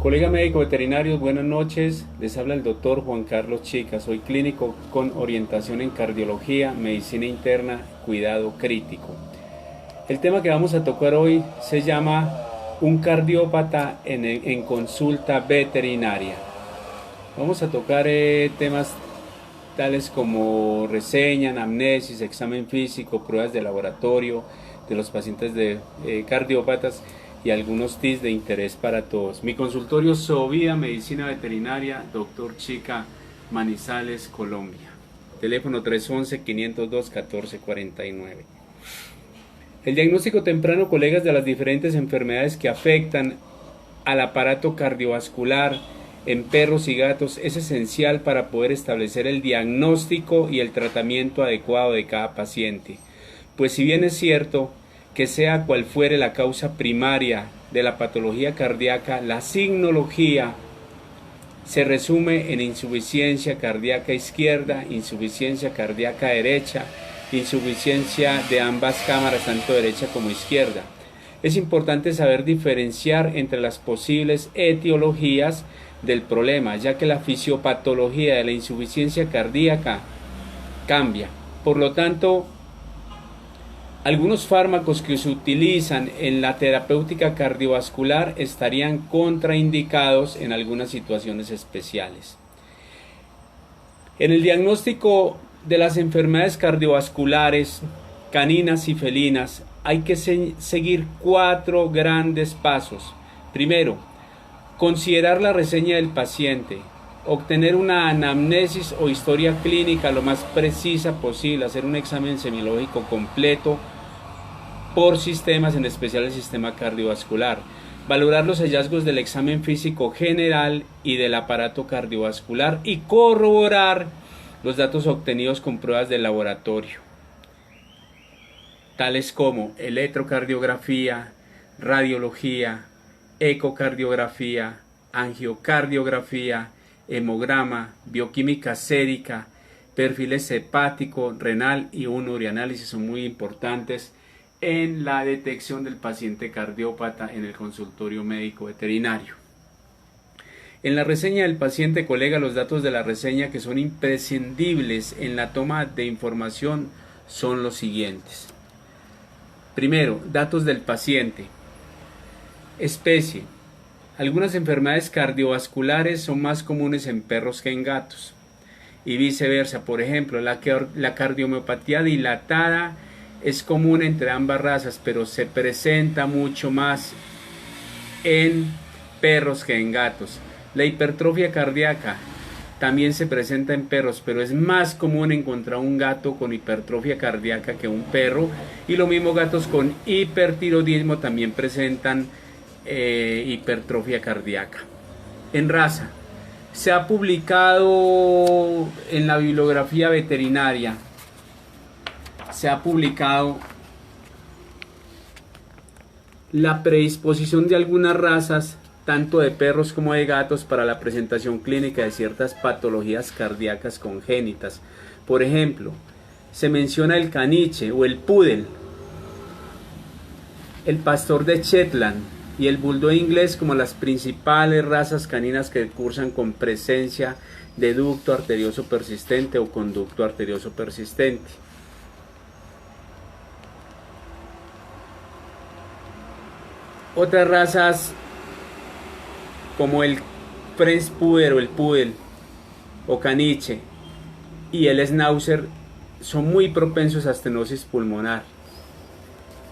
Colega médico veterinario, buenas noches. Les habla el doctor Juan Carlos Chica. Soy clínico con orientación en cardiología, medicina interna, cuidado crítico. El tema que vamos a tocar hoy se llama un cardiópata en consulta veterinaria. Vamos a tocar temas tales como reseña, anamnesis, examen físico, pruebas de laboratorio de los pacientes de cardiópatas y algunos tips de interés para todos. Mi consultorio Sovida Medicina Veterinaria, Dr. Chica, Manizales, Colombia. Teléfono 311-502-1449. El diagnóstico temprano, colegas, de las diferentes enfermedades que afectan al aparato cardiovascular en perros y gatos es esencial para poder establecer el diagnóstico y el tratamiento adecuado de cada paciente. Pues si bien es cierto que sea cual fuere la causa primaria de la patología cardíaca, la signología se resume en insuficiencia cardíaca izquierda, insuficiencia cardíaca derecha, insuficiencia de ambas cámaras, tanto derecha como izquierda. Es importante saber diferenciar entre las posibles etiologías del problema, ya que la fisiopatología de la insuficiencia cardíaca cambia. Por lo tanto, algunos fármacos que se utilizan en la terapéutica cardiovascular estarían contraindicados en algunas situaciones especiales. En el diagnóstico de las enfermedades cardiovasculares caninas y felinas hay que seguir 4 grandes pasos. Primero, considerar la reseña del paciente, obtener una anamnesis o historia clínica lo más precisa posible, hacer un examen semiológico completo por sistemas, en especial el sistema cardiovascular, valorar los hallazgos del examen físico general y del aparato cardiovascular y corroborar los datos obtenidos con pruebas de laboratorio, tales como electrocardiografía, radiología, ecocardiografía, angiocardiografía, hemograma, bioquímica sérica, perfiles hepático, renal y un urianálisis son muy importantes en la detección del paciente cardiópata en el consultorio médico veterinario. En la reseña del paciente, colega, los datos de la reseña que son imprescindibles en la toma de información son los siguientes. Primero, datos del paciente. Especie. Algunas enfermedades cardiovasculares son más comunes en perros que en gatos y viceversa. Por ejemplo, la cardiomiopatía dilatada es común entre ambas razas, pero se presenta mucho más en perros que en gatos. La hipertrofia cardíaca también se presenta en perros, pero es más común encontrar un gato con hipertrofia cardíaca que un perro, y lo mismo gatos con hipertiroidismo también presentan hipertrofia cardíaca. En raza, se ha publicado en la bibliografía veterinaria, se ha publicado la predisposición de algunas razas, tanto de perros como de gatos, para la presentación clínica de ciertas patologías cardíacas congénitas. Por ejemplo, se menciona el caniche o el poodle, el pastor de Shetland y el bulldog inglés como las principales razas caninas que cursan con presencia de ducto arterioso persistente o conducto arterioso persistente. Otras razas como el French Poodle o el Poodle o caniche y el Schnauzer son muy propensos a estenosis pulmonar.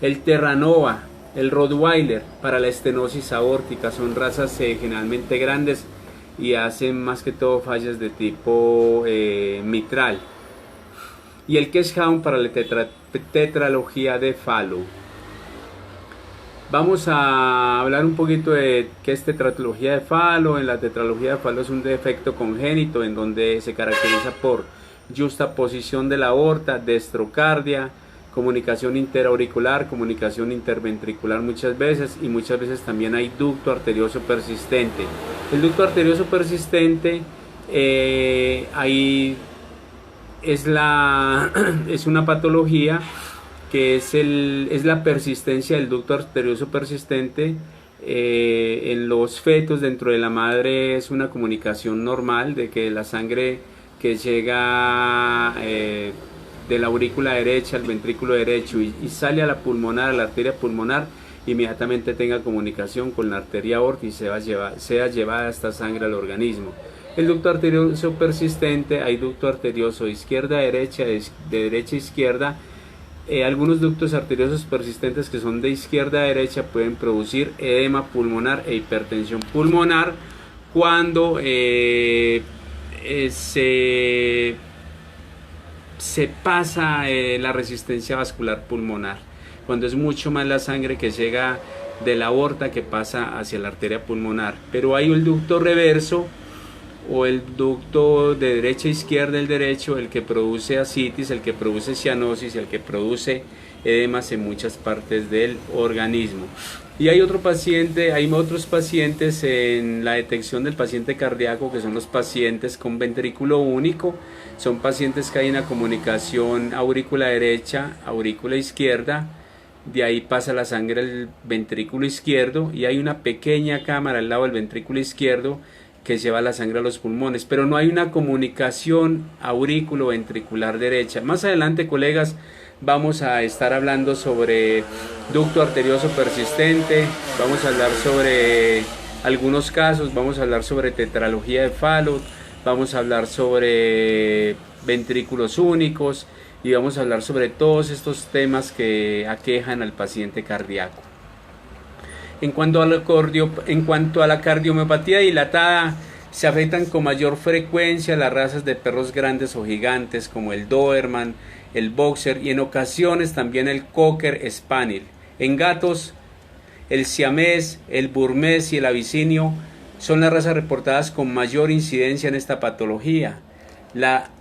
El Terranova, el Rottweiler para la estenosis aórtica son razas generalmente grandes y hacen más que todo fallas de tipo mitral. Y el Keeshond para la tetralogía de Fallot. Vamos a hablar un poquito de qué es tetralogía de Fallot. En la tetralogía de Fallot es un defecto congénito en donde se caracteriza por yuxtaposición de la aorta, destrocardia, comunicación interauricular, comunicación interventricular muchas veces, y muchas veces también hay ducto arterioso persistente. El ducto arterioso persistente ahí es una patología que es la persistencia del ducto arterioso persistente En los fetos dentro de la madre es una comunicación normal de que la sangre que llega de la aurícula derecha al ventrículo derecho y sale a la pulmonar, a la arteria pulmonar, inmediatamente tenga comunicación con la arteria aorta y sea llevada esta sangre al organismo. El ducto arterioso persistente, hay ducto arterioso izquierda-derecha, de derecha-izquierda. Algunos ductos arteriosos persistentes que son de izquierda a derecha pueden producir edema pulmonar e hipertensión pulmonar cuando se pasa la resistencia vascular pulmonar, cuando es mucho más la sangre que llega de la aorta que pasa hacia la arteria pulmonar. Pero hay un ducto reverso o el ducto de derecha a izquierda, el derecho, el que produce ascitis, el que produce cianosis, el que produce edemas en muchas partes del organismo. Y hay otros pacientes en la detección del paciente cardíaco, que son los pacientes con ventrículo único. Son pacientes que hay una comunicación aurícula derecha, aurícula izquierda, de ahí pasa la sangre al ventrículo izquierdo y hay una pequeña cámara al lado del ventrículo izquierdo que lleva la sangre a los pulmones, pero no hay una comunicación aurículo-ventricular derecha. Más adelante, colegas, vamos a estar hablando sobre ducto arterioso persistente, vamos a hablar sobre algunos casos, vamos a hablar sobre tetralogía de Fallot, vamos a hablar sobre ventrículos únicos y vamos a hablar sobre todos estos temas que aquejan al paciente cardíaco. En cuanto a la cardiomiopatía dilatada, se afectan con mayor frecuencia las razas de perros grandes o gigantes como el Doberman, el Boxer y en ocasiones también el Cocker Spaniel. En gatos, el Siamés, el Burmés y el Abisinio son las razas reportadas con mayor incidencia en esta patología.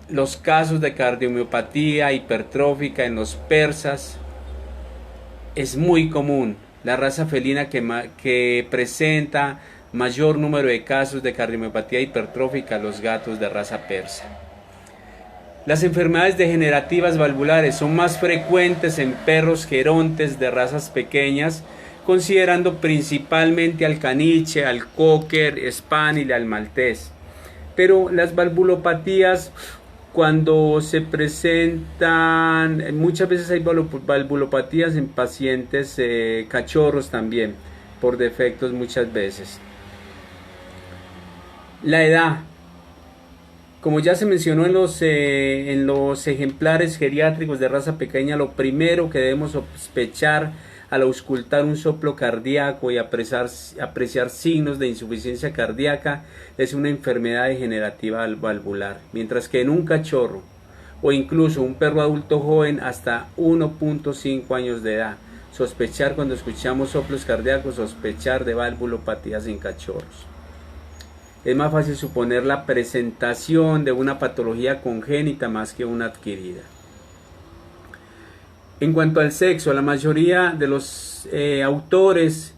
Los casos de cardiomiopatía hipertrófica en los persas es muy común. La raza felina que presenta mayor número de casos de cardiomiopatía hipertrófica, los gatos de raza persa. Las enfermedades degenerativas valvulares son más frecuentes en perros gerontes de razas pequeñas, considerando principalmente al caniche, al cocker, spaniel y al maltés. Pero las valvulopatías, cuando se presentan, muchas veces hay valvulopatías en pacientes cachorros también, por defectos muchas veces. La edad, como ya se mencionó en los ejemplares geriátricos de raza pequeña, lo primero que debemos sospechar al auscultar un soplo cardíaco y apreciar signos de insuficiencia cardíaca es una enfermedad degenerativa valvular, mientras que en un cachorro o incluso un perro adulto joven hasta 1.5 años de edad, sospechar cuando escuchamos soplos cardíacos, sospechar de valvulopatías en cachorros. Es más fácil suponer la presentación de una patología congénita más que una adquirida. En cuanto al sexo, la mayoría de los autores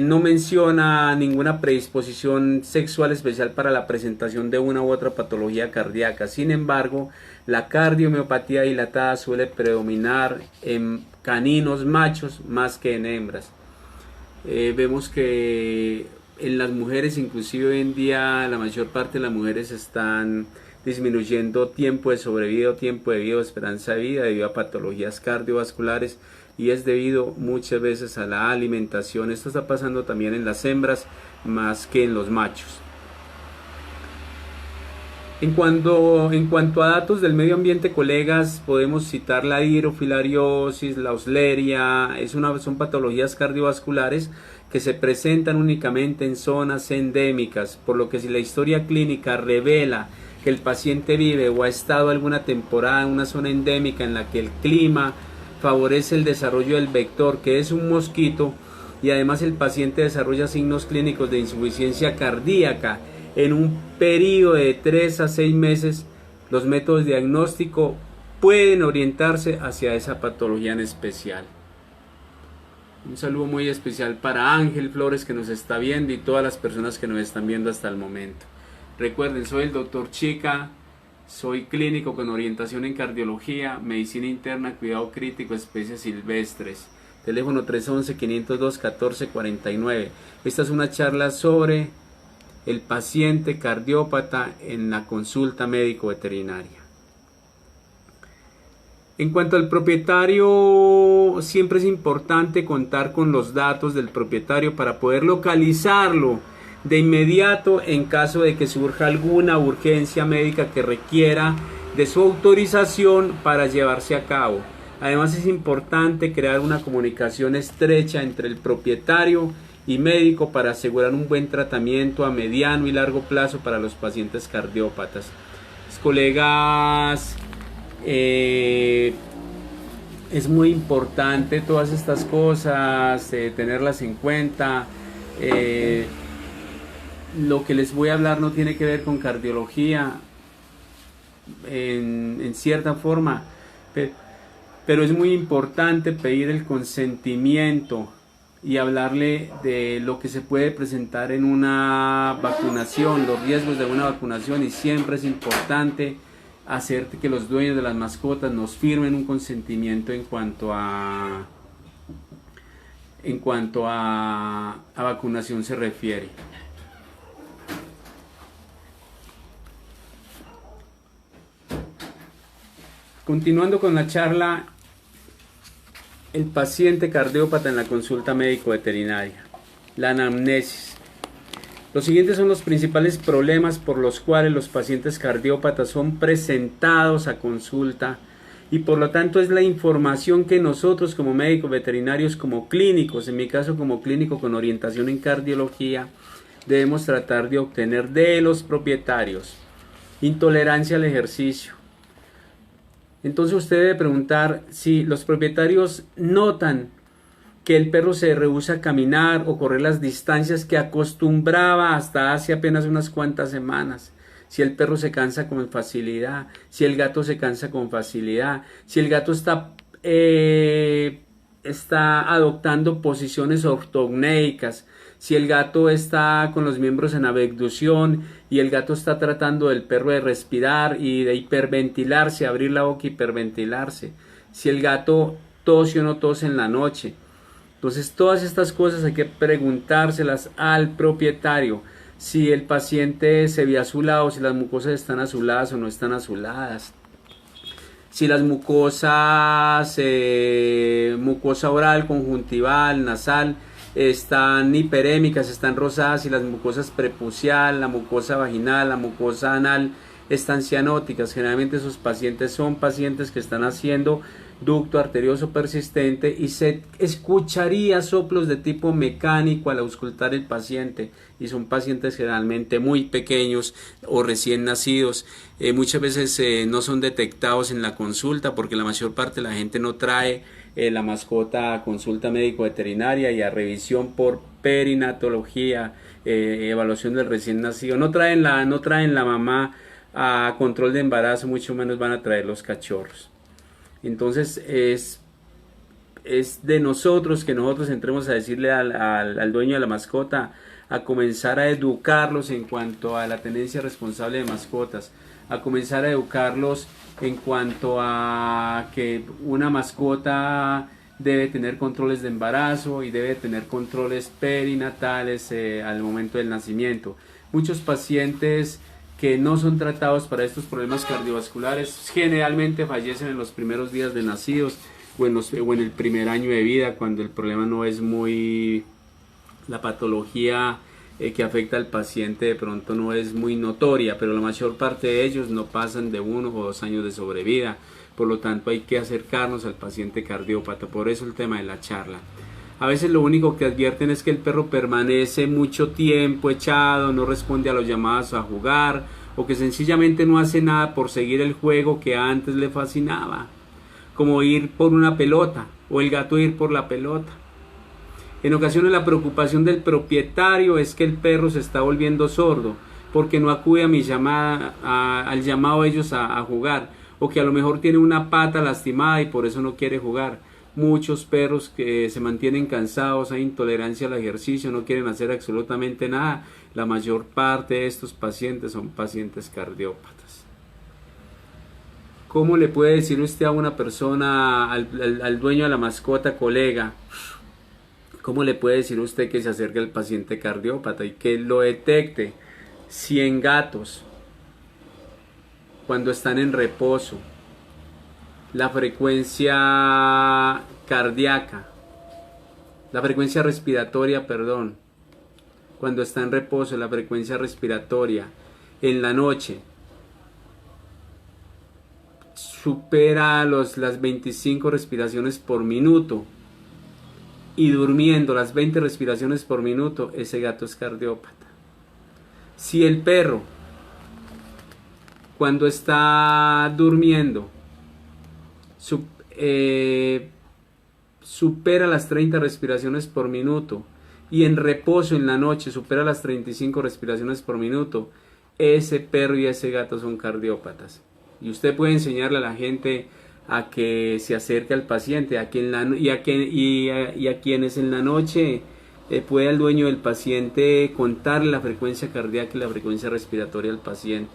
no menciona ninguna predisposición sexual especial para la presentación de una u otra patología cardíaca. Sin embargo, la cardiomiopatía dilatada suele predominar en caninos machos más que en hembras. Vemos que en las mujeres, inclusive hoy en día, la mayor parte de las mujeres están disminuyendo tiempo de sobrevida, tiempo de vida, esperanza de vida debido a patologías cardiovasculares y es debido muchas veces a la alimentación. Esto está pasando también en las hembras más que en los machos. En cuanto a datos del medio ambiente, colegas, podemos citar la hidrofilariosis, la osleria, son patologías cardiovasculares que se presentan únicamente en zonas endémicas, por lo que si la historia clínica revela que el paciente vive o ha estado alguna temporada en una zona endémica en la que el clima favorece el desarrollo del vector, que es un mosquito, y además el paciente desarrolla signos clínicos de insuficiencia cardíaca en un periodo de 3 a 6 meses, los métodos de diagnóstico pueden orientarse hacia esa patología en especial. Un saludo muy especial para Ángel Flores, que nos está viendo, y todas las personas que nos están viendo hasta el momento. Recuerden, soy el Dr. Chica, soy clínico con orientación en cardiología, medicina interna, cuidado crítico, especies silvestres. teléfono 311-502-1449. Esta es una charla sobre el paciente cardiópata en la consulta médico veterinaria. En cuanto al propietario, siempre es importante contar con los datos del propietario para poder localizarlo de inmediato en caso de que surja alguna urgencia médica que requiera de su autorización para llevarse a cabo. Además, es importante crear una comunicación estrecha entre el propietario y médico para asegurar un buen tratamiento a mediano y largo plazo para los pacientes cardiópatas. Mis colegas, es muy importante todas estas cosas, tenerlas en cuenta. Lo que les voy a hablar no tiene que ver con cardiología en cierta forma, pero es muy importante pedir el consentimiento y hablarle de lo que se puede presentar en una vacunación, los riesgos de una vacunación, y siempre es importante hacer que los dueños de las mascotas nos firmen un consentimiento en cuanto a vacunación se refiere. Continuando con la charla, el paciente cardiópata en la consulta médico veterinaria, la anamnesis. Los siguientes son los principales problemas por los cuales los pacientes cardiópatas son presentados a consulta, y por lo tanto es la información que nosotros como médicos veterinarios, como clínicos, en mi caso como clínico con orientación en cardiología, debemos tratar de obtener de los propietarios. Intolerancia al ejercicio. Entonces usted debe preguntar si los propietarios notan que el perro se rehúsa a caminar o correr las distancias que acostumbraba hasta hace apenas unas cuantas semanas. Si el perro se cansa con facilidad, si el gato se cansa con facilidad, si el gato está adoptando posiciones ortognéicas, si el gato está con los miembros en abducción y el gato está tratando del perro de respirar y de hiperventilarse, abrir la boca y hiperventilarse, si el gato tose o no tose en la noche. Entonces todas estas cosas hay que preguntárselas al propietario. Si el paciente se ve azulado, si las mucosas están azuladas o no están azuladas. Si las mucosas, mucosa oral, conjuntival, nasal, están hiperémicas, están rosadas, si las mucosas prepucial, la mucosa vaginal, la mucosa anal están cianóticas. Generalmente esos pacientes son pacientes que están haciendo ducto arterioso persistente y se escucharía soplos de tipo mecánico al auscultar el paciente, y son pacientes generalmente muy pequeños o recién nacidos. Muchas veces no son detectados en la consulta porque la mayor parte de la gente no trae la mascota a consulta médico veterinaria y a revisión por perinatología, evaluación del recién nacido. No traen la mamá a control de embarazo, mucho menos van a traer los cachorros. Entonces es de nosotros que nosotros entremos a decirle al dueño de la mascota, a comenzar a educarlos en cuanto a la tenencia responsable de mascotas, a comenzar a educarlos en cuanto a que una mascota debe tener controles de embarazo y debe tener controles perinatales al momento del nacimiento. Muchos pacientes que no son tratados para estos problemas cardiovasculares generalmente fallecen en los primeros días de nacidos o en el primer año de vida, cuando el problema no es muy, la patología que afecta al paciente de pronto no es muy notoria, pero la mayor parte de ellos no pasan de 1 o 2 años de sobrevida. Por lo tanto hay que acercarnos al paciente cardiópata, por eso el tema de la charla. A veces lo único que advierten es que el perro permanece mucho tiempo echado, no responde a los llamados a jugar, o que sencillamente no hace nada por seguir el juego que antes le fascinaba, como ir por una pelota o el gato ir por la pelota. En ocasiones la preocupación del propietario es que el perro se está volviendo sordo porque no acude a mi llamada, al llamado de ellos a jugar, o que a lo mejor tiene una pata lastimada y por eso no quiere jugar. Muchos perros que se mantienen cansados, hay intolerancia al ejercicio, no quieren hacer absolutamente nada. La mayor parte de estos pacientes son pacientes cardiópatas. ¿Cómo le puede decir usted a una persona, al dueño de la mascota, colega, cómo le puede decir usted que se acerque al paciente cardiópata y que lo detecte? 100 gatos cuando están en reposo, la frecuencia cardíaca, la frecuencia respiratoria, perdón, cuando está en reposo, la frecuencia respiratoria en la noche supera las 25 respiraciones por minuto, y durmiendo las 20 respiraciones por minuto, ese gato es cardiópata. Si el perro, cuando está durmiendo, supera las 30 respiraciones por minuto, y en reposo en la noche supera las 35 respiraciones por minuto, ese perro y ese gato son cardiópatas. Y usted puede enseñarle a la gente a que se acerque al paciente, a quienes en la noche pueda el dueño del paciente contarle la frecuencia cardíaca y la frecuencia respiratoria al paciente.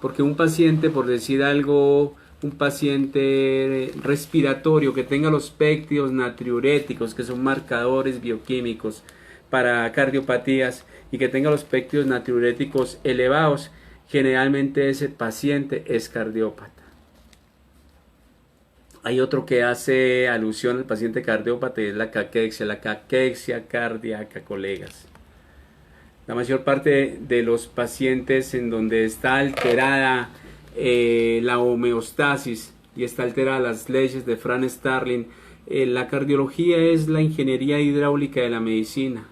Porque un paciente, por decir algo, un paciente respiratorio que tenga los péptidos natriuréticos, que son marcadores bioquímicos para cardiopatías, y que tenga los péptidos natriuréticos elevados, generalmente ese paciente es cardiópata. Hay otro que hace alusión al paciente cardiópata y es la caquexia cardíaca, colegas. La mayor parte de los pacientes en donde está alterada la homeostasis y está alterada las leyes de Franz Starling, la cardiología es la ingeniería hidráulica de la medicina.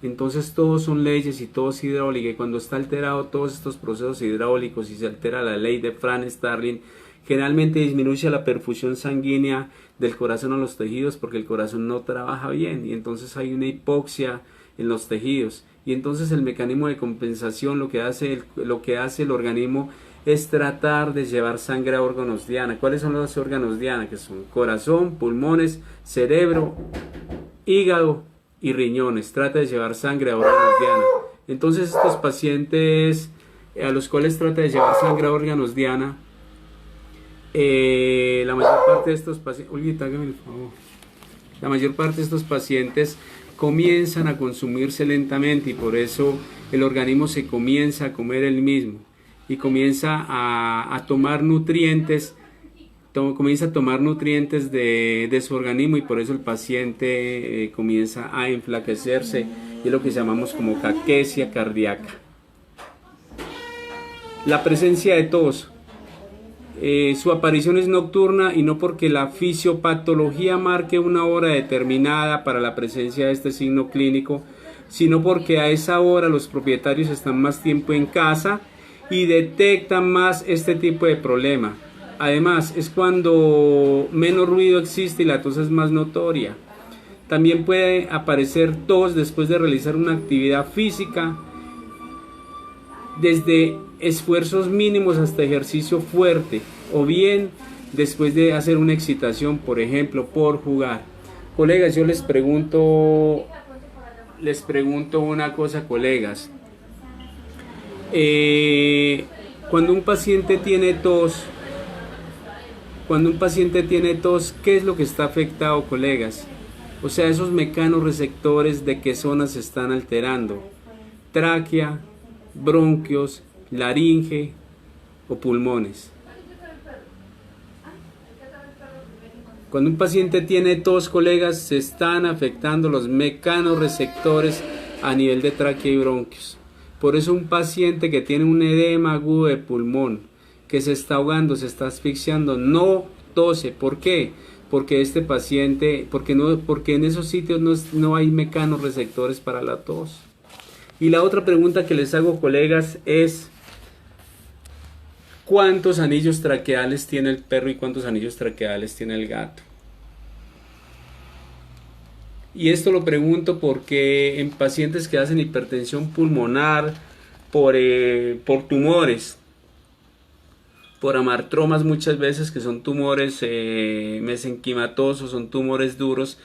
Entonces todos son leyes y todo es hidráulica, y cuando está alterado todos estos procesos hidráulicos y se altera la ley de Franz Starling, generalmente disminuye la perfusión sanguínea del corazón a los tejidos, porque el corazón no trabaja bien y entonces hay una hipoxia en los tejidos, y entonces el mecanismo de compensación lo que hace el organismo es tratar de llevar sangre a órganos diana. ¿Cuáles son los órganos diana? Que son corazón, pulmones, cerebro, hígado y riñones. Trata de llevar sangre a órganos diana. Entonces estos pacientes a los cuales trata de llevar sangre a órganos diana, la mayor parte de estos pacientes, la mayor parte de estos pacientes comienzan a consumirse lentamente, y por eso el organismo se comienza a comer él mismo y comienza a tomar nutrientes, de su organismo, y por eso el paciente comienza a enflaquecerse, y es lo que llamamos como caquexia cardíaca. La presencia de tos. Su aparición es nocturna, y no porque la fisiopatología marque una hora determinada para la presencia de este signo clínico, sino porque a esa hora los propietarios están más tiempo en casa y detectan más este tipo de problema. Además, es cuando menos ruido existe y la tos es más notoria. También puede aparecer tos después de realizar una actividad física, desde esfuerzos mínimos hasta ejercicio fuerte, o bien después de hacer una excitación, por ejemplo, por jugar. Colegas, yo les pregunto una cosa, colegas. Cuando un paciente tiene tos, ¿qué es lo que está afectado, colegas? O sea, esos mecanorreceptores, ¿de qué zonas se están alterando? Tráquea, bronquios, laringe o pulmones. Cuando un paciente tiene tos, colegas, se están afectando los mecanorreceptores a nivel de tráquea y bronquios. Por eso un paciente que tiene un edema agudo de pulmón, que se está ahogando, se está asfixiando, no tose. ¿Por qué? Porque este paciente, porque en esos sitios no hay mecanorreceptores para la tos. Y la otra pregunta que les hago, colegas, es ¿cuántos anillos traqueales tiene el perro y cuántos anillos traqueales tiene el gato? Y esto lo pregunto porque en pacientes que hacen hipertensión pulmonar por tumores, por amartromas muchas veces, que son tumores mesenquimatosos, son tumores duros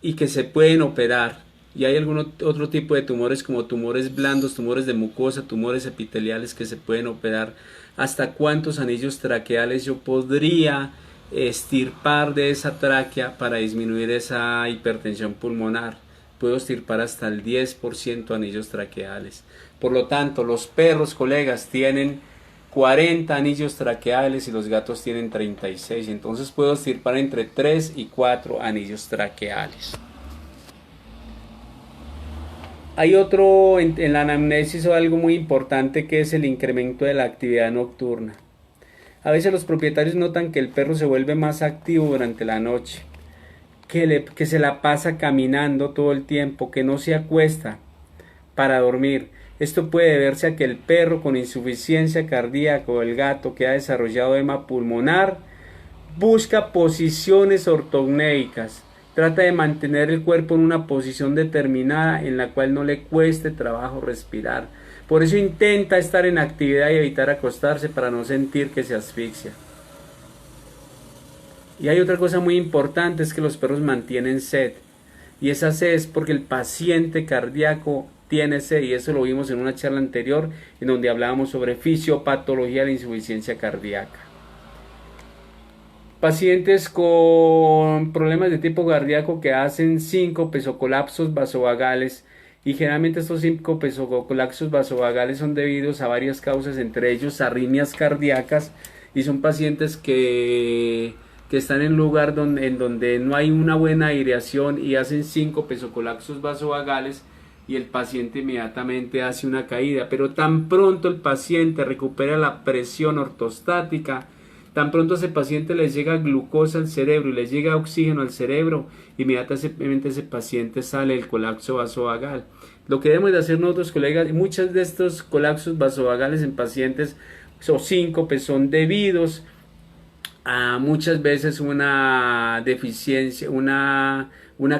y que se pueden operar. Y hay algún otro tipo de tumores como tumores blandos, tumores de mucosa, tumores epiteliales que se pueden operar. ¿Hasta cuántos anillos traqueales yo podría extirpar de esa tráquea para disminuir esa hipertensión pulmonar? Puedo extirpar hasta el 10% anillos traqueales. Por lo tanto, los perros, colegas, tienen 40 anillos traqueales y los gatos tienen 36. Entonces puedo extirpar entre 3 y 4 anillos traqueales. Hay otro en la anamnesis o algo muy importante que es el incremento de la actividad nocturna. A veces los propietarios notan que el perro se vuelve más activo durante la noche, que se la pasa caminando todo el tiempo, que no se acuesta para dormir. Esto puede deberse a que el perro con insuficiencia cardíaca o el gato que ha desarrollado edema pulmonar busca posiciones ortognéicas. Trata de mantener el cuerpo en una posición determinada en la cual no le cueste trabajo respirar. Por eso intenta estar en actividad y evitar acostarse para no sentir que se asfixia. Y hay otra cosa muy importante, es que los perros mantienen sed. Y esa sed es porque el paciente cardíaco tiene sed, y eso lo vimos en una charla anterior en donde hablábamos sobre fisiopatología de la insuficiencia cardíaca. Pacientes con problemas de tipo cardíaco que hacen síncopes o colapsos vasovagales, y generalmente estos síncopes o colapsos vasovagales son debidos a varias causas, entre ellos arritmias cardíacas, y son pacientes que están en un lugar en donde no hay una buena aireación y hacen síncopes o colapsos vasovagales, y el paciente inmediatamente hace una caída. Pero tan pronto el paciente recupera la presión ortostática, tan pronto a ese paciente le llega glucosa al cerebro y le llega oxígeno al cerebro, inmediatamente ese paciente sale del colapso vasovagal. Lo que debemos de hacer nosotros, colegas, muchos de estos colapsos vasovagales en pacientes o síncopes son debidos a muchas veces una deficiencia, una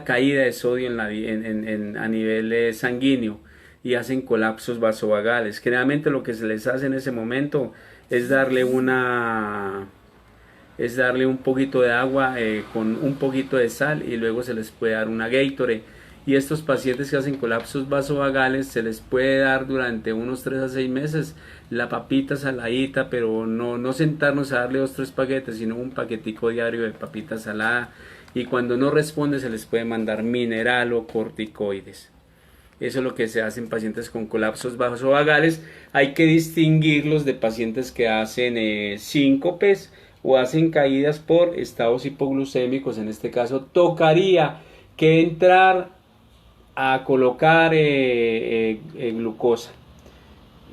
caída de sodio a nivel sanguíneo, y hacen colapsos vasovagales. Generalmente lo que se les hace en ese momento es darle un poquito de agua con un poquito de sal, y luego se les puede dar una Gatorade. Y estos pacientes que hacen colapsos vasovagales se les puede dar durante unos 3 a 6 meses la papita saladita, pero no sentarnos a darle 2 o 3 paquetes, sino un paquetico diario de papita salada, y cuando no responde se les puede mandar mineral o corticoides. Eso es lo que se hace en pacientes con colapsos vasovagales. Hay que distinguirlos de pacientes que hacen síncopes o hacen caídas por estados hipoglucémicos. En este caso tocaría que entrar a colocar glucosa.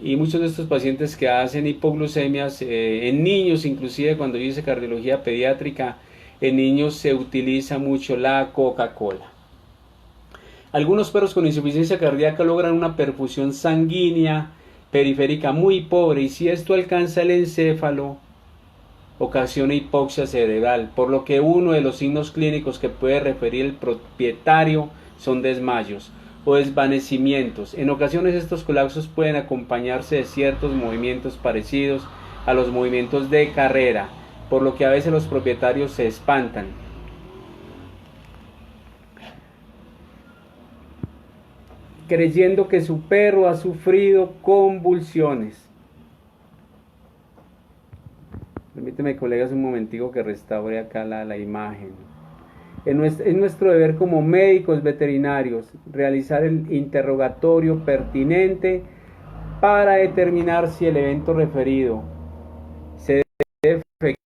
Y muchos de estos pacientes que hacen hipoglucemias, en niños, inclusive cuando yo hice cardiología pediátrica, en niños se utiliza mucho la Coca-Cola. Algunos perros con insuficiencia cardíaca logran una perfusión sanguínea periférica muy pobre, y si esto alcanza el encéfalo, ocasiona hipoxia cerebral, por lo que uno de los signos clínicos que puede referir el propietario son desmayos o desvanecimientos. En ocasiones estos colapsos pueden acompañarse de ciertos movimientos parecidos a los movimientos de carrera, por lo que a veces los propietarios se espantan. Creyendo que su perro ha sufrido convulsiones. Permíteme, colegas, un momentico que restaure acá la imagen. Es nuestro deber como médicos veterinarios realizar el interrogatorio pertinente para determinar si el evento referido se debe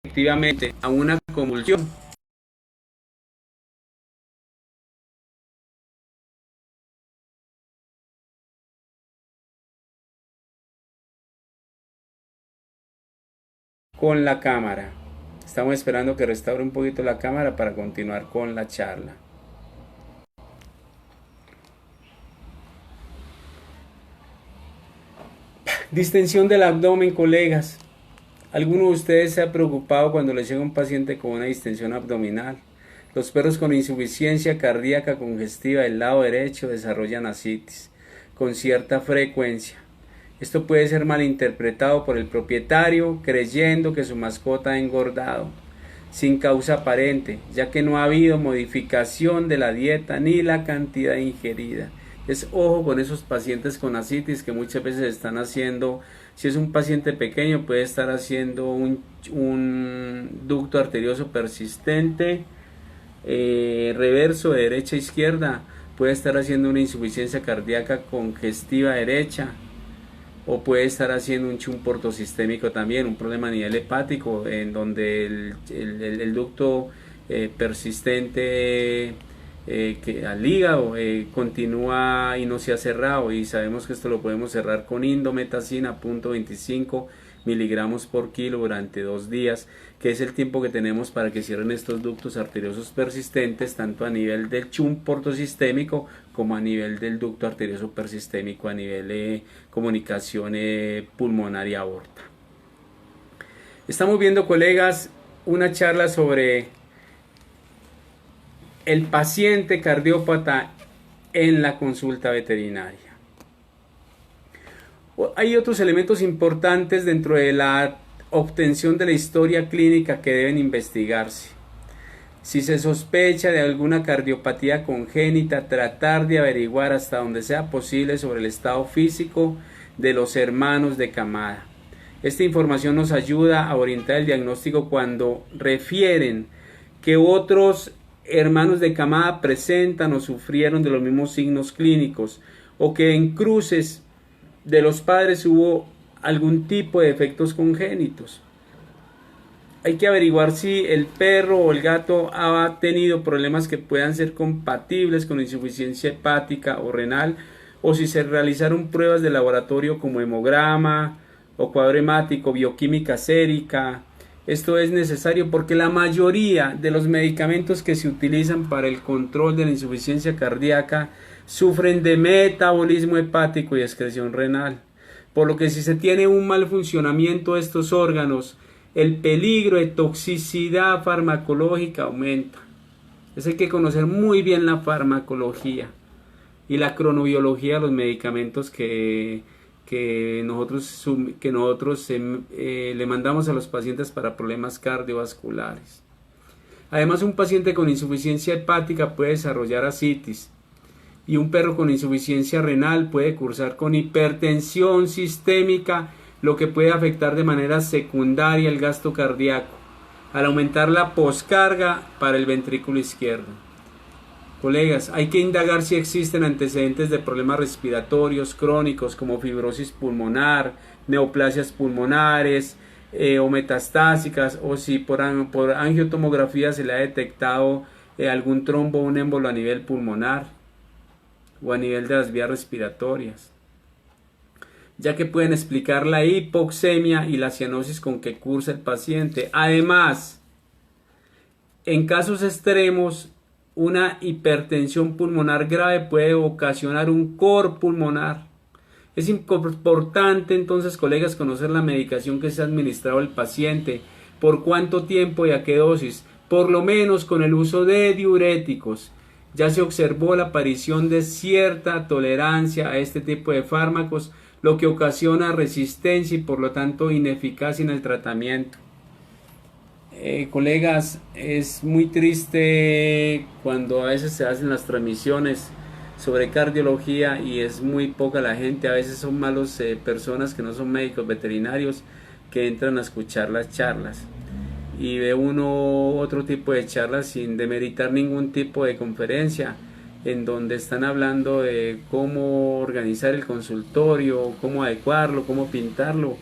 efectivamente a una convulsión con la cámara. Estamos esperando que restaure un poquito la cámara para continuar con la charla. Distensión del abdomen, colegas. ¿Alguno de ustedes se ha preocupado cuando les llega un paciente con una distensión abdominal? Los perros con insuficiencia cardíaca congestiva del lado derecho desarrollan ascitis con cierta frecuencia. Esto puede ser malinterpretado por el propietario creyendo que su mascota ha engordado. sin causa aparente, ya que no ha habido modificación de la dieta ni la cantidad ingerida. Es ojo con esos pacientes con ascitis que muchas veces están haciendo, si es un paciente pequeño puede estar haciendo un ducto arterioso persistente, reverso de derecha a izquierda, puede estar haciendo una insuficiencia cardíaca congestiva derecha, o puede estar haciendo un shunt portosistémico también, un problema a nivel hepático, en donde el ducto persistente que al hígado continúa y no se ha cerrado, y sabemos que esto lo podemos cerrar con indometacina 0.25 miligramos por kilo durante 2 días, que es el tiempo que tenemos para que cierren estos ductos arteriosos persistentes, tanto a nivel del shunt portosistémico como a nivel del ducto arterioso persistémico, a nivel de comunicación pulmonar y aorta. Estamos viendo, colegas, una charla sobre el paciente cardiópata en la consulta veterinaria. Hay otros elementos importantes dentro de la obtención de la historia clínica que deben investigarse. Si se sospecha de alguna cardiopatía congénita, tratar de averiguar hasta donde sea posible sobre el estado físico de los hermanos de camada. Esta información nos ayuda a orientar el diagnóstico cuando refieren que otros hermanos de camada presentan o sufrieron de los mismos signos clínicos, o que en cruces de los padres hubo algún tipo de efectos congénitos. Hay que averiguar si el perro o el gato ha tenido problemas que puedan ser compatibles con insuficiencia hepática o renal, o si se realizaron pruebas de laboratorio como hemograma o cuadro hemático, bioquímica sérica. Esto es necesario porque la mayoría de los medicamentos que se utilizan para el control de la insuficiencia cardíaca sufren de metabolismo hepático y excreción renal, por lo que si se tiene un mal funcionamiento de estos órganos, el peligro de toxicidad farmacológica aumenta. Es hay que conocer muy bien la farmacología y la cronobiología de los medicamentos que nosotros le mandamos a los pacientes para problemas cardiovasculares. Además, un paciente con insuficiencia hepática puede desarrollar ascitis, y un perro con insuficiencia renal puede cursar con hipertensión sistémica, lo que puede afectar de manera secundaria el gasto cardíaco, al aumentar la poscarga para el ventrículo izquierdo. Colegas, hay que indagar si existen antecedentes de problemas respiratorios crónicos como fibrosis pulmonar, neoplasias pulmonares o metastásicas, o si por angiotomografía se le ha detectado algún trombo o un émbolo a nivel pulmonar o a nivel de las vías respiratorias, ya que pueden explicar la hipoxemia y la cianosis con que cursa el paciente. Además, en casos extremos, una hipertensión pulmonar grave puede ocasionar un cor pulmonar. Es importante entonces, colegas, conocer la medicación que se ha administrado al paciente, por cuánto tiempo y a qué dosis, por lo menos con el uso de diuréticos. Ya se observó la aparición de cierta tolerancia a este tipo de fármacos, lo que ocasiona resistencia y por lo tanto ineficacia en el tratamiento. Colegas, es muy triste cuando a veces se hacen las transmisiones sobre cardiología y es muy poca la gente, a veces son malos personas que no son médicos veterinarios que entran a escuchar las charlas, y ve uno otro tipo de charlas sin demeritar ningún tipo de conferencia, en donde están hablando de cómo organizar el consultorio, cómo adecuarlo, cómo pintarlo,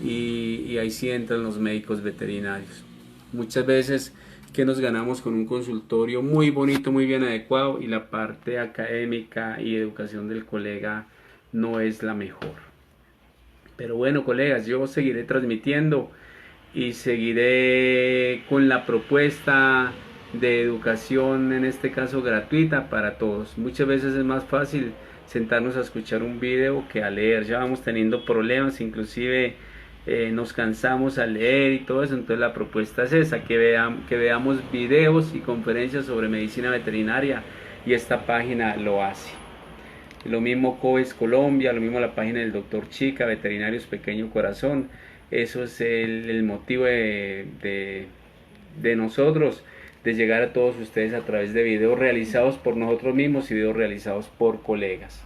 y ahí sí entran los médicos veterinarios. Muchas veces que nos ganamos con un consultorio muy bonito, muy bien adecuado, y la parte académica y educación del colega no es la mejor. Pero bueno, colegas, yo seguiré transmitiendo y seguiré con la propuesta de educación, en este caso gratuita para todos. Muchas veces es más fácil sentarnos a escuchar un video que a leer. Ya vamos teniendo problemas, inclusive nos cansamos a leer y todo eso. Entonces la propuesta es esa, que veamos videos y conferencias sobre medicina veterinaria, y esta página lo hace. Lo mismo COES Colombia, lo mismo la página del Dr. Chica, Veterinarios Pequeño Corazón. Eso es el motivo de de nosotros, de llegar a todos ustedes a través de videos realizados por nosotros mismos y videos realizados por colegas.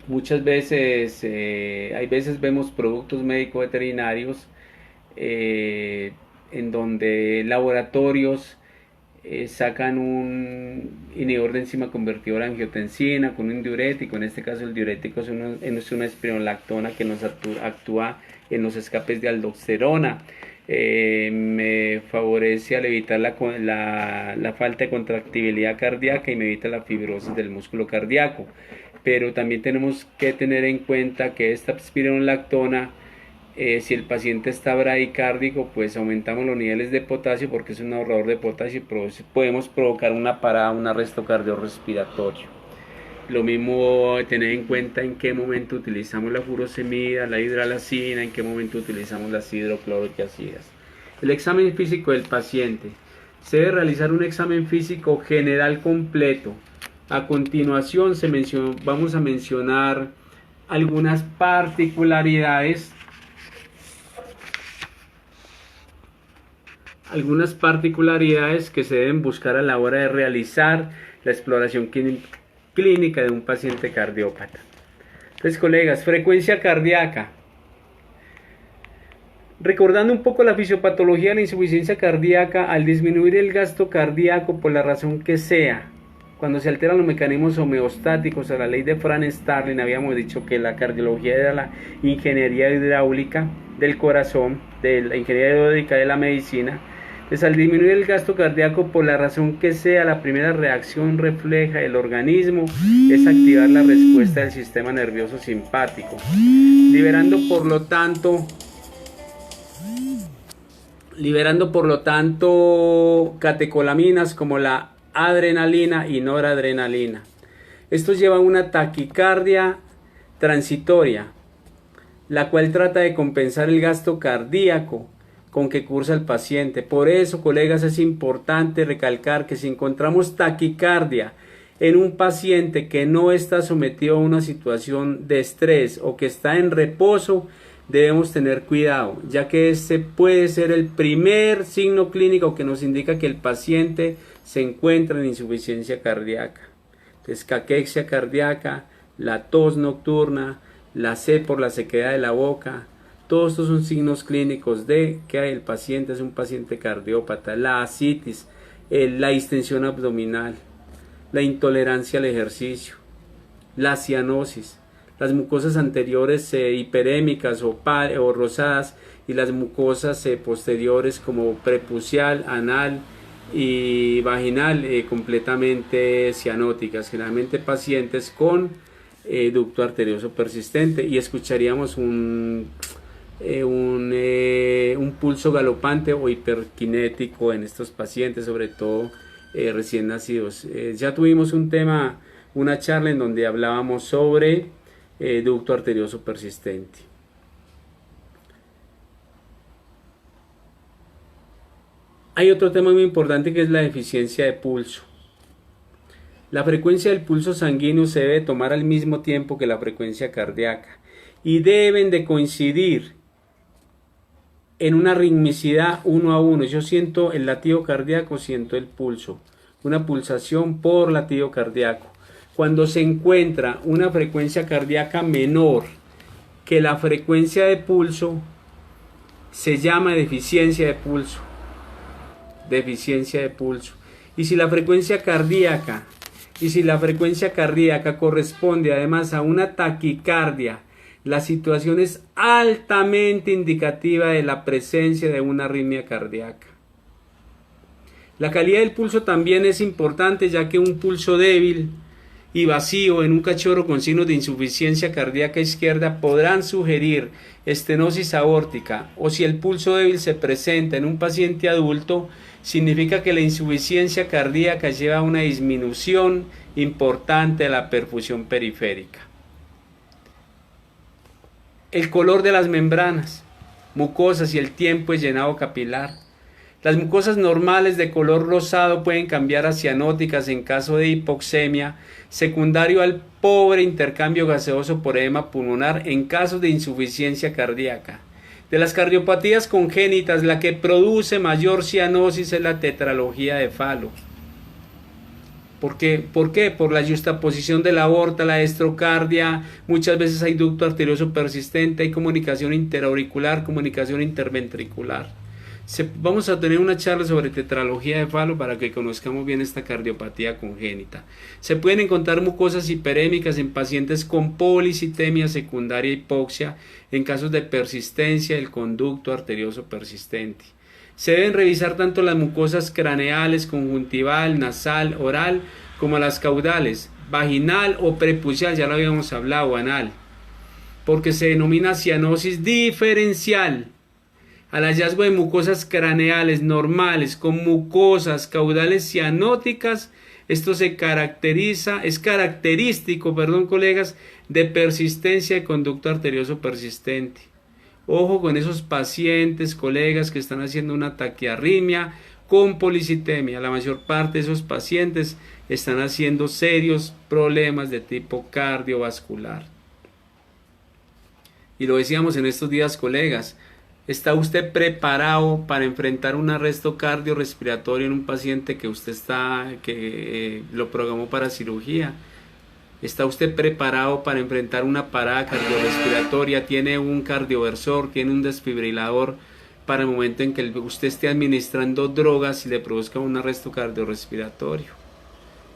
Muchas veces, hay veces vemos productos médicos veterinarios en donde laboratorios sacan un inhibidor de enzima convertidora de angiotensina con un diurético. En este caso el diurético es una espironolactona que nos actúa en los escapes de aldosterona. Me favorece al evitar la falta de contractibilidad cardíaca y me evita la fibrosis del músculo cardíaco. Pero también tenemos que tener en cuenta que esta espironolactona, si el paciente está bradicárdico, pues aumentamos los niveles de potasio porque es un ahorrador de potasio y podemos provocar una parada, un arresto cardiorrespiratorio. Lo mismo tener en cuenta en qué momento utilizamos la furosemida, la hidralazina, en qué momento utilizamos las hidroclorotiazidas. El examen físico del paciente. Se debe realizar un examen físico general completo. A continuación vamos a mencionar algunas particularidades que se deben buscar a la hora de realizar la exploración clínica de un paciente cardiópata. Entonces, colegas, frecuencia cardíaca. Recordando un poco la fisiopatología de la insuficiencia cardíaca, al disminuir el gasto cardíaco por la razón que sea, cuando se alteran los mecanismos homeostáticos a la ley de Franz-Starling, habíamos dicho que la cardiología era la ingeniería hidráulica del corazón, de la ingeniería hidráulica de la medicina. Pues al disminuir el gasto cardíaco por la razón que sea, la primera reacción refleja del organismo es activar la respuesta del sistema nervioso simpático, liberando por lo tanto catecolaminas como la adrenalina y noradrenalina. Esto lleva a una taquicardia transitoria, la cual trata de compensar el gasto cardíaco con que cursa el paciente. Por eso, colegas, es importante recalcar que si encontramos taquicardia en un paciente que no está sometido a una situación de estrés o que está en reposo, debemos tener cuidado, ya que este puede ser el primer signo clínico que nos indica que el paciente se encuentra en insuficiencia cardíaca. Entonces, caquexia cardíaca, la tos nocturna, la sed por la sequedad de la boca, todos estos son signos clínicos de que el paciente es un paciente cardiópata. La ascitis, la distensión abdominal, la intolerancia al ejercicio, la cianosis, las mucosas anteriores hiperémicas o rosadas y las mucosas posteriores como prepucial, anal y vaginal completamente cianóticas, generalmente pacientes con ducto arterioso persistente, y escucharíamos un pulso galopante o hiperkinético en estos pacientes, sobre todo recién nacidos. Ya tuvimos una charla en donde hablábamos sobre ducto arterioso persistente. Hay otro tema muy importante que es la deficiencia de pulso. La frecuencia del pulso sanguíneo se debe tomar al mismo tiempo que la frecuencia cardíaca y deben de coincidir en una ritmicidad 1 a 1. Yo siento el latido cardíaco, siento el pulso, una pulsación por latido cardíaco. Cuando se encuentra una frecuencia cardíaca menor que la frecuencia de pulso, se llama deficiencia de pulso. Deficiencia de pulso. Y si la frecuencia cardíaca corresponde además a una taquicardia, la situación es altamente indicativa de la presencia de una arritmia cardíaca. La calidad del pulso también es importante, ya que un pulso débil y vacío en un cachorro con signos de insuficiencia cardíaca izquierda podrán sugerir estenosis aórtica, o si el pulso débil se presenta en un paciente adulto, significa que la insuficiencia cardíaca lleva a una disminución importante de la perfusión periférica. El color de las membranas mucosas y el tiempo de llenado capilar. Las mucosas normales de color rosado pueden cambiar a cianóticas en caso de hipoxemia, secundario al pobre intercambio gaseoso por edema pulmonar en casos de insuficiencia cardíaca. De las cardiopatías congénitas, la que produce mayor cianosis es la tetralogía de Fallot. ¿Por qué? Por la yuxtaposición de la aorta, la estrocardia, muchas veces hay ducto arterioso persistente, hay comunicación interauricular, comunicación interventricular. Vamos a tener una charla sobre tetralogía de Fallot para que conozcamos bien esta cardiopatía congénita. Se pueden encontrar mucosas hiperémicas en pacientes con policitemia secundaria hipoxia en casos de persistencia del conducto arterioso persistente. Se deben revisar tanto las mucosas craneales, conjuntival, nasal, oral, como las caudales, vaginal o prepucial, ya lo habíamos hablado, anal, porque se denomina cianosis diferencial. Al hallazgo de mucosas craneales normales con mucosas caudales cianóticas, esto es característico, colegas, de persistencia de conducto arterioso persistente. Ojo con esos pacientes, colegas, que están haciendo una taquiarritmia con policitemia. La mayor parte de esos pacientes están haciendo serios problemas de tipo cardiovascular. Y lo decíamos en estos días, colegas, ¿está usted preparado para enfrentar un arresto cardiorrespiratorio en un paciente que usted lo programó para cirugía? ¿Está usted preparado para enfrentar una parada cardiorrespiratoria? ¿Tiene un cardioversor? ¿Tiene un desfibrilador para el momento en que usted esté administrando drogas y le produzca un arresto cardiorrespiratorio?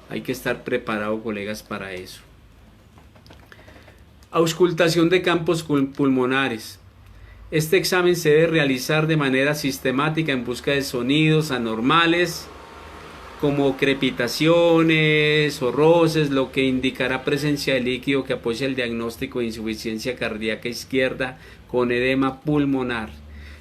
Hay que estar preparado, colegas, para eso. Auscultación de campos pulmonares. Este examen se debe realizar de manera sistemática en busca de sonidos anormales, como crepitaciones o roces, lo que indicará presencia de líquido que apoya el diagnóstico de insuficiencia cardíaca izquierda con edema pulmonar.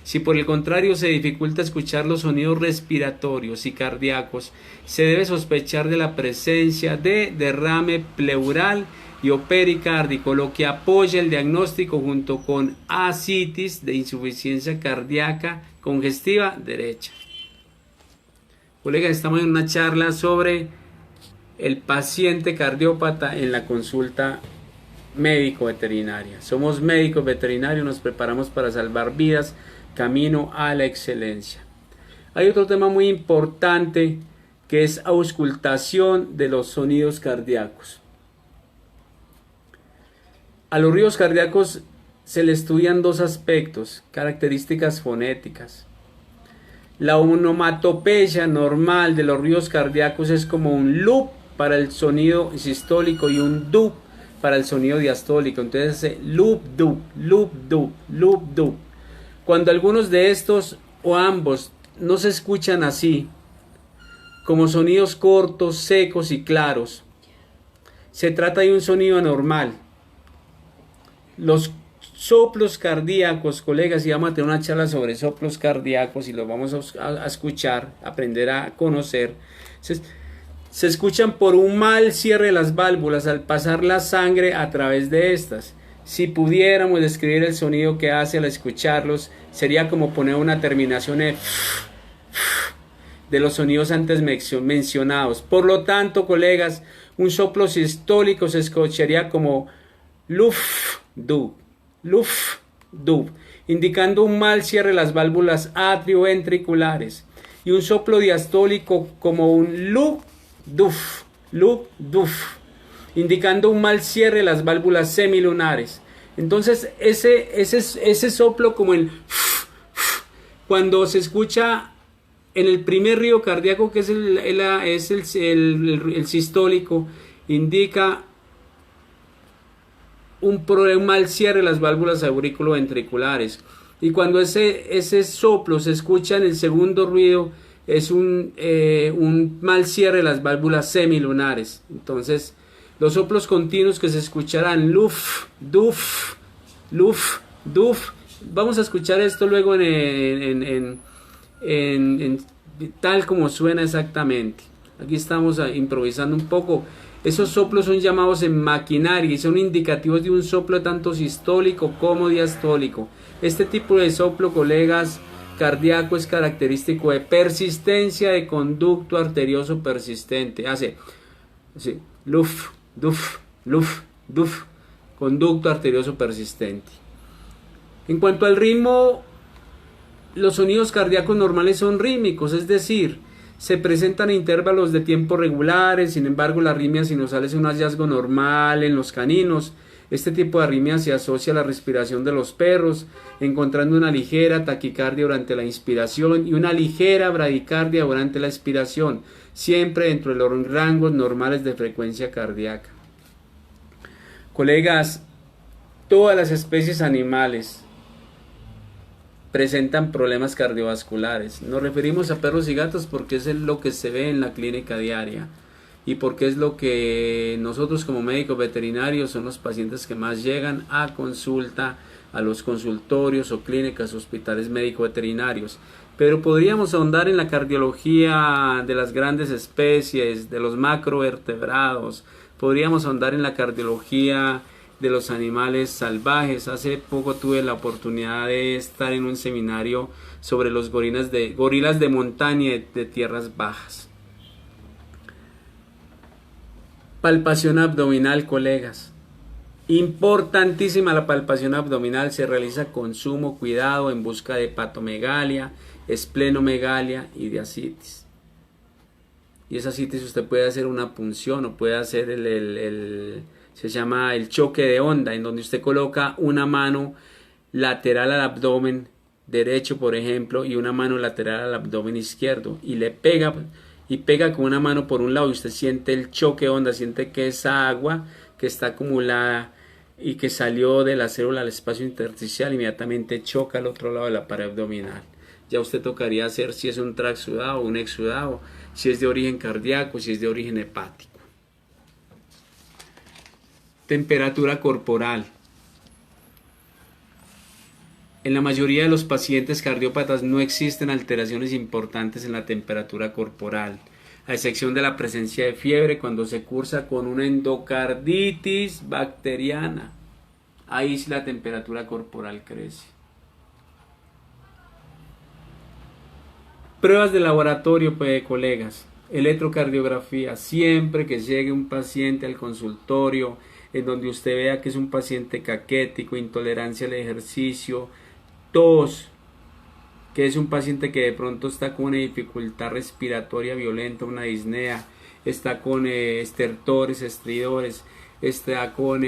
Si por el contrario se dificulta escuchar los sonidos respiratorios y cardíacos, se debe sospechar de la presencia de derrame pleural y o pericárdico, lo que apoya el diagnóstico junto con ascitis de insuficiencia cardíaca congestiva derecha. Colegas, estamos en una charla sobre el paciente cardiópata en la consulta médico-veterinaria. Somos médicos veterinarios, nos preparamos para salvar vidas, camino a la excelencia. Hay otro tema muy importante que es auscultación de los sonidos cardíacos. A los ruidos cardíacos se le estudian dos aspectos, características fonéticas. La onomatopeya normal de los ruidos cardíacos es como un loop para el sonido sistólico y un dup para el sonido diastólico. Entonces, loop, dup, loop, dup, loop, dup. Cuando algunos de estos o ambos no se escuchan así, como sonidos cortos, secos y claros, se trata de un sonido anormal. Los soplos cardíacos, colegas, y vamos a tener una charla sobre soplos cardíacos y los vamos a escuchar, aprender a conocer. Se escuchan por un mal cierre de las válvulas al pasar la sangre a través de estas. Si pudiéramos describir el sonido que hace al escucharlos, sería como poner una terminación de los sonidos antes mencionados. Por lo tanto, colegas, un soplo sistólico se escucharía como luf, du, luf, dub, indicando un mal cierre de las válvulas atrioventriculares, y un soplo diastólico como un lu, duf, indicando un mal cierre de las válvulas semilunares. Entonces ese soplo como el cuando se escucha en el primer río cardíaco, que es el sistólico, indica un mal cierre de las válvulas auriculoventriculares, y cuando ese soplo se escucha en el segundo ruido, es un mal cierre de las válvulas semilunares. Entonces los soplos continuos que se escucharán luf, duf, luf, duf. Vamos a escuchar esto luego en tal como suena exactamente. Aquí estamos improvisando un poco. Esos soplos son llamados en maquinaria y son indicativos de un soplo tanto sistólico como diastólico. Este tipo de soplo, colegas, cardíaco es característico de persistencia de conducto arterioso persistente. Hace así, luf, duf, luf, duf, conducto arterioso persistente. En cuanto al ritmo, los sonidos cardíacos normales son rítmicos, es decir, se presentan a intervalos de tiempo regulares. Sin embargo, la arritmia sinusal es un hallazgo normal en los caninos. Este tipo de arritmia se asocia a la respiración de los perros, encontrando una ligera taquicardia durante la inspiración y una ligera bradicardia durante la expiración, siempre dentro de los rangos normales de frecuencia cardíaca. Colegas, todas las especies animales presentan problemas cardiovasculares. Nos referimos a perros y gatos porque es lo que se ve en la clínica diaria y porque es lo que nosotros como médicos veterinarios son los pacientes que más llegan a consulta, a los consultorios o clínicas, hospitales médico-veterinarios. Pero podríamos ahondar en la cardiología de las grandes especies, de los macrovertebrados, podríamos ahondar en la cardiología de los animales salvajes. Hace poco tuve la oportunidad de estar en un seminario sobre los gorilas de montaña de tierras bajas. Palpación abdominal, colegas. Importantísima la palpación abdominal, se realiza con sumo cuidado en busca de hepatomegalia, esplenomegalia y de ascitis. Y esa ascitis usted puede hacer una punción o puede hacer se llama el choque de onda, en donde usted coloca una mano lateral al abdomen derecho, por ejemplo, y una mano lateral al abdomen izquierdo, y le pega con una mano por un lado, y usted siente el choque de onda, siente que esa agua que está acumulada y que salió de la célula al espacio intersticial inmediatamente choca al otro lado de la pared abdominal. Ya usted tocaría hacer si es un transudado o un exudado, si es de origen cardíaco, si es de origen hepático. Temperatura corporal. En la mayoría de los pacientes cardiópatas no existen alteraciones importantes en la temperatura corporal, a excepción de la presencia de fiebre cuando se cursa con una endocarditis bacteriana. Ahí sí la temperatura corporal crece. Pruebas de laboratorio, pues, colegas. Electrocardiografía. Siempre que llegue un paciente al consultorio en donde usted vea que es un paciente caquético, intolerancia al ejercicio, tos, que es un paciente que de pronto está con una dificultad respiratoria violenta, una disnea, está con estertores, estridores, está con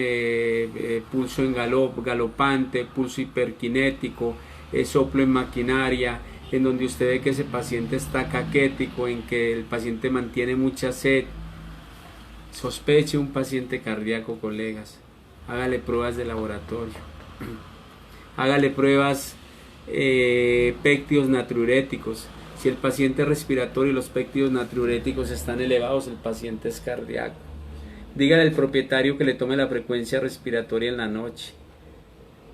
pulso en galopante, pulso hiperkinético, soplo en maquinaria, en donde usted ve que ese paciente está caquético, en que el paciente mantiene mucha sed. Sospeche un paciente cardíaco, colegas. Hágale pruebas de laboratorio. Hágale pruebas péptidos natriuréticos. Si el paciente es respiratorio y los péptidos natriuréticos están elevados, el paciente es cardíaco. Dígale al propietario que le tome la frecuencia respiratoria en la noche.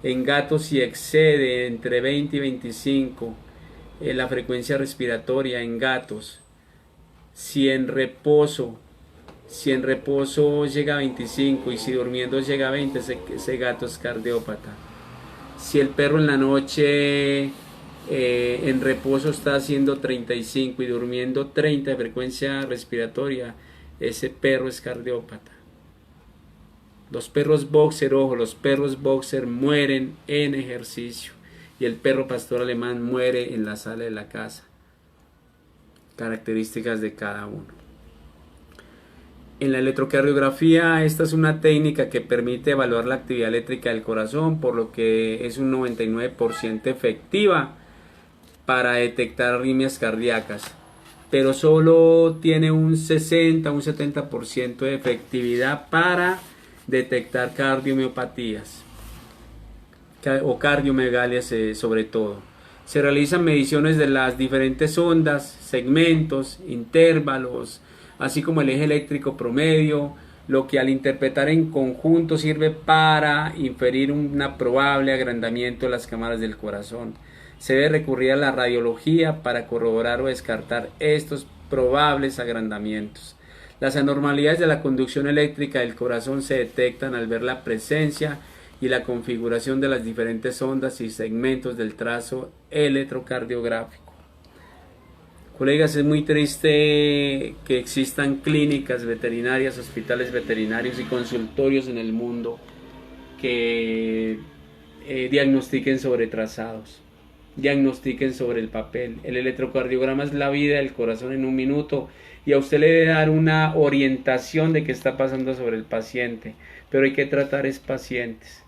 En gatos, si excede entre 20 y 25 la frecuencia respiratoria en gatos, si en reposo llega a 25 y si durmiendo llega a 20, ese gato es cardiópata. Si el perro en la noche en reposo está haciendo 35 y durmiendo 30 de frecuencia respiratoria, ese perro es cardiópata. Los perros boxer, ojo, los perros boxer mueren en ejercicio y el perro pastor alemán muere en la sala de la casa. Características de cada uno. En la electrocardiografía, esta es una técnica que permite evaluar la actividad eléctrica del corazón, por lo que es un 99% efectiva para detectar arritmias cardíacas, pero solo tiene un 60, un 70% de efectividad para detectar cardiomiopatías o cardiomegalias sobre todo. Se realizan mediciones de las diferentes ondas, segmentos, intervalos, así como el eje eléctrico promedio, lo que al interpretar en conjunto sirve para inferir un probable agrandamiento de las cámaras del corazón. Se debe recurrir a la radiología para corroborar o descartar estos probables agrandamientos. Las anormalidades de la conducción eléctrica del corazón se detectan al ver la presencia y la configuración de las diferentes ondas y segmentos del trazo electrocardiográfico. Colegas, es muy triste que existan clínicas veterinarias, hospitales veterinarios y consultorios en el mundo que diagnostiquen sobre trazados, diagnostiquen sobre el papel. El electrocardiograma es la vida del corazón en un minuto y a usted le debe dar una orientación de qué está pasando sobre el paciente, pero hay que tratar es pacientes.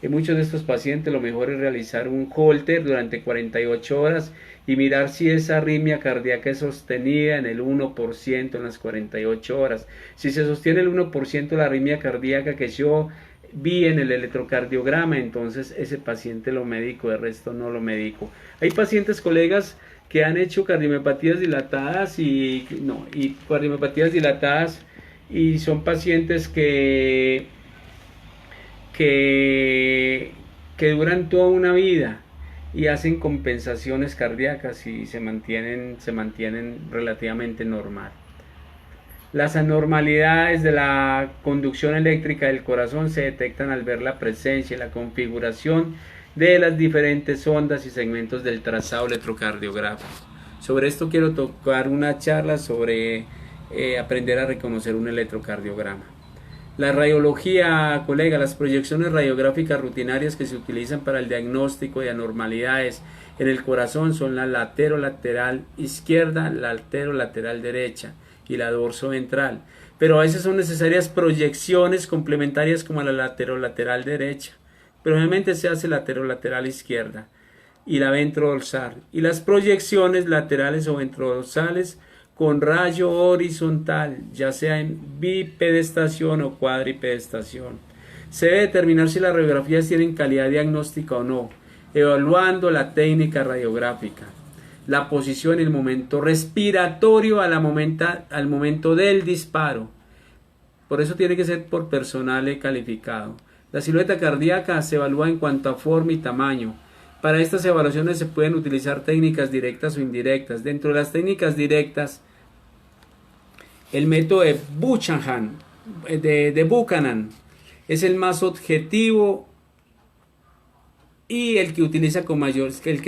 En muchos de estos pacientes lo mejor es realizar un Holter durante 48 horas y mirar si esa arritmia cardíaca es sostenida en el 1% en las 48 horas. Si se sostiene el 1% la arritmia cardíaca que yo vi en el electrocardiograma, entonces ese paciente lo medico, de resto no lo medico. Hay pacientes, colegas, que han hecho cardiomiopatías dilatadas y cardiomiopatías dilatadas y son pacientes que duran toda una vida y hacen compensaciones cardíacas y se mantienen relativamente normal. Las anormalidades de la conducción eléctrica del corazón se detectan al ver la presencia y la configuración de las diferentes ondas y segmentos del trazado electrocardiográfico. Sobre esto quiero tocar una charla sobre aprender a reconocer un electrocardiograma. La radiología, colega, las proyecciones radiográficas rutinarias que se utilizan para el diagnóstico de anormalidades en el corazón son la laterolateral izquierda, la laterolateral derecha y la dorsoventral, pero a veces son necesarias proyecciones complementarias como la laterolateral derecha, pero obviamente se hace laterolateral izquierda y la ventrodorsal, y las proyecciones laterales o ventrodorsales con rayo horizontal, ya sea en bipedestación o cuadripedestación. Se debe determinar si las radiografías tienen calidad diagnóstica o no, evaluando la técnica radiográfica, la posición y el momento respiratorio al momento del disparo. Por eso tiene que ser por personal calificado. La silueta cardíaca se evalúa en cuanto a forma y tamaño. Para estas evaluaciones se pueden utilizar técnicas directas o indirectas. Dentro de las técnicas directas, el método de Buchanan es el más objetivo y el que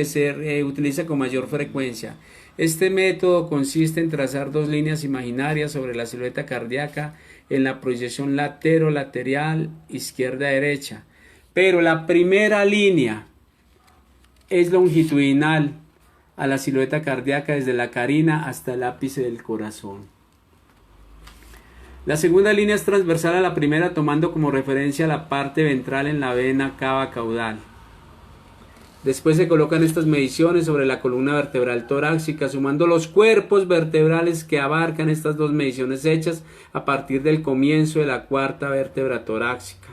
se utiliza con mayor frecuencia. Este método consiste en trazar dos líneas imaginarias sobre la silueta cardíaca en la proyección lateral izquierda-derecha, pero la primera línea es longitudinal a la silueta cardíaca desde la carina hasta el ápice del corazón. La segunda línea es transversal a la primera, tomando como referencia la parte ventral en la vena cava caudal. Después se colocan estas mediciones sobre la columna vertebral torácica, sumando los cuerpos vertebrales que abarcan estas dos mediciones hechas a partir del comienzo de la cuarta vértebra torácica.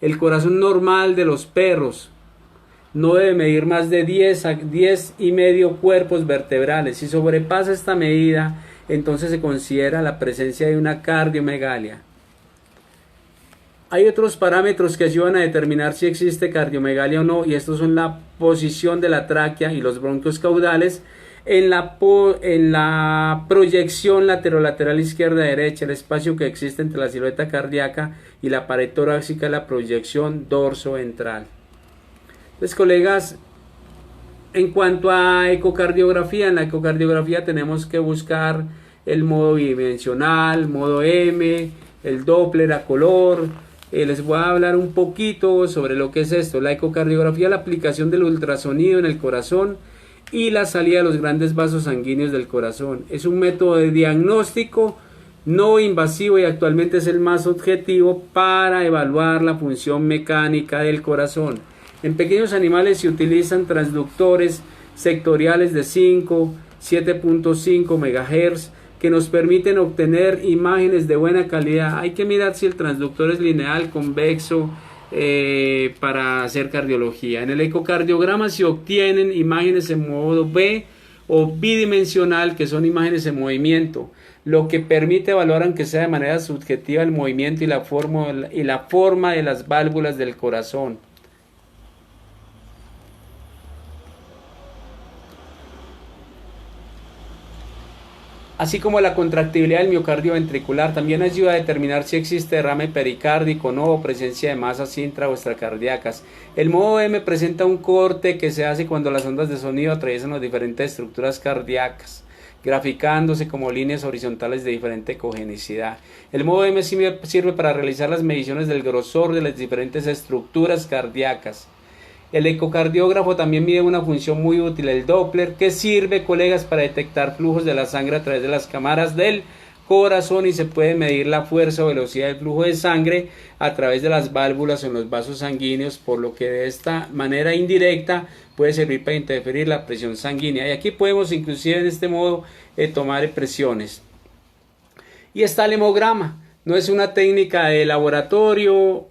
El corazón normal de los perros no debe medir más de 10 y medio cuerpos vertebrales. Si sobrepasa esta medida, entonces se considera la presencia de una cardiomegalia. Hay otros parámetros que ayudan a determinar si existe cardiomegalia o no, y estos son la posición de la tráquea y los bronquios caudales en la proyección lateral izquierda-derecha, el espacio que existe entre la silueta cardíaca y la pared torácica, la proyección dorso-ventral. Entonces, colegas, en cuanto a ecocardiografía, en la ecocardiografía tenemos que buscar el modo bidimensional, modo M, el Doppler a color. Les voy a hablar un poquito sobre lo que es esto. La ecocardiografía es la aplicación del ultrasonido en el corazón y la salida de los grandes vasos sanguíneos del corazón. Es un método de diagnóstico no invasivo y actualmente es el más objetivo para evaluar la función mecánica del corazón. En pequeños animales se utilizan transductores sectoriales de 7.5 MHz que nos permiten obtener imágenes de buena calidad. Hay que mirar si el transductor es lineal, convexo, para hacer cardiología. En el ecocardiograma se obtienen imágenes en modo B o bidimensional, que son imágenes en movimiento, lo que permite evaluar, aunque sea de manera subjetiva, el movimiento y la forma de las válvulas del corazón. Así como la contractibilidad del miocardio ventricular, también ayuda a determinar si existe derrame pericárdico o no, o presencia de masas intra o extracardíacas. El modo M presenta un corte que se hace cuando las ondas de sonido atraviesan las diferentes estructuras cardíacas, graficándose como líneas horizontales de diferente congenicidad. El modo M sirve para realizar las mediciones del grosor de las diferentes estructuras cardíacas. El ecocardiógrafo también mide una función muy útil, el Doppler, que sirve, colegas, para detectar flujos de la sangre a través de las cámaras del corazón, y se puede medir la fuerza o velocidad del flujo de sangre a través de las válvulas o en los vasos sanguíneos, por lo que de esta manera indirecta puede servir para interferir la presión sanguínea. Y aquí podemos inclusive en este modo tomar presiones. Y está el hemograma. No es una técnica de laboratorio